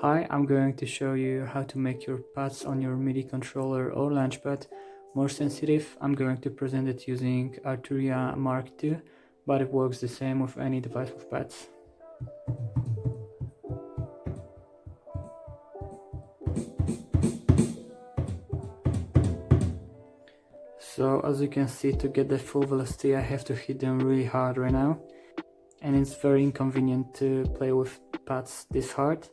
Hi, I'm going to show you how to make your pads on your MIDI controller or launchpad more sensitive. I'm going to present it using Arturia Mark II, but it works the same with any device with pads. So as you can see, to get the full velocity I have to hit them really hard right now, and it's very inconvenient to play with pads this hard.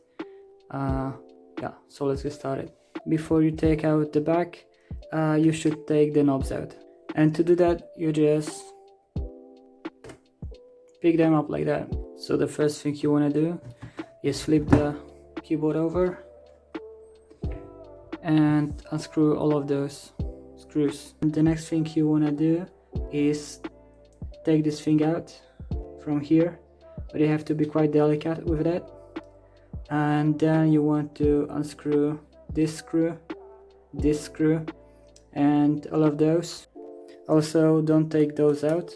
So let's get started. Before you take out the back, you should take the knobs out, and to do that you just pick them up like that. So the first thing you want to do is flip the keyboard over and unscrew all of those screws. And the next thing you want to do is take this thing out from here, but you have to be quite delicate with that. And then you want to unscrew this screw, and all of those. Also, don't take those out.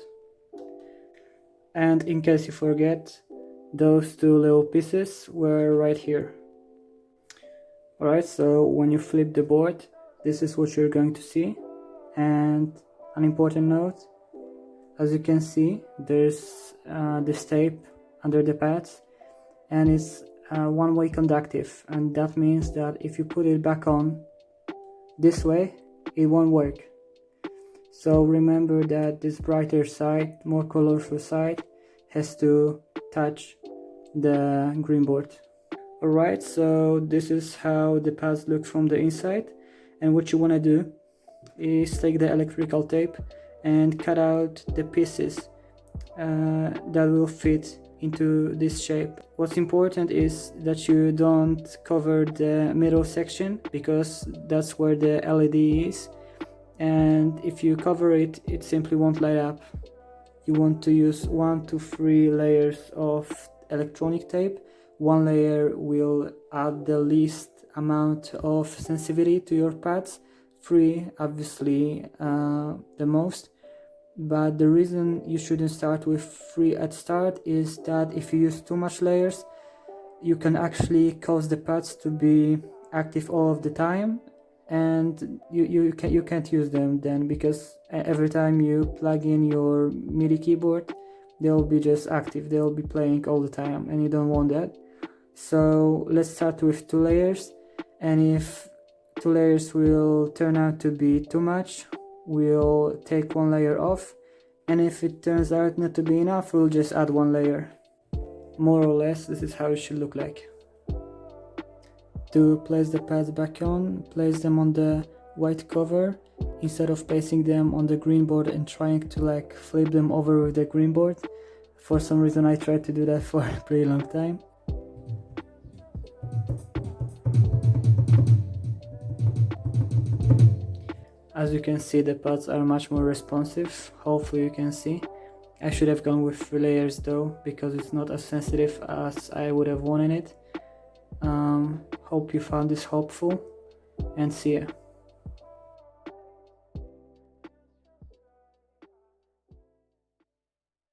And in case you forget, those two little pieces were right here. Alright, so when you flip the board, this is what you're going to see. And an important note, as you can see, there's this tape under the pads, and it's one-way conductive, and that means that if you put it back on this way, it won't work. So remember that this brighter side, more colorful side, has to touch the green board. Alright, so this is how the pads look from the inside, and what you want to do is take the electrical tape and cut out the pieces that will fit into this shape. What's important is that you don't cover the middle section, because that's where the LED is, and if you cover it, it simply won't light up. You want to use 1 to 3 layers of electronic tape. One layer will add the least amount of sensitivity to your pads, 3 obviously the most. But the reason you shouldn't start with 3 at start is that if you use too much layers, you can actually cause the pads to be active all of the time, and you can't use them then, because every time you plug in your MIDI keyboard, they'll be just active, they'll be playing all the time, and you don't want that. So let's start with 2 layers, and if 2 layers will turn out to be too much, we'll take 1 layer off, and if it turns out not to be enough, we'll just add 1 layer. More or less, this is how it should look like. To place the pads back on, place them on the white cover instead of placing them on the green board and trying to flip them over with the green board. For some reason I tried to do that for a pretty long time. As you can see, the pads are much more responsive, hopefully you can see. I should have gone with 3 layers though, because it's not as sensitive as I would have wanted it. Hope you found this helpful, and see ya.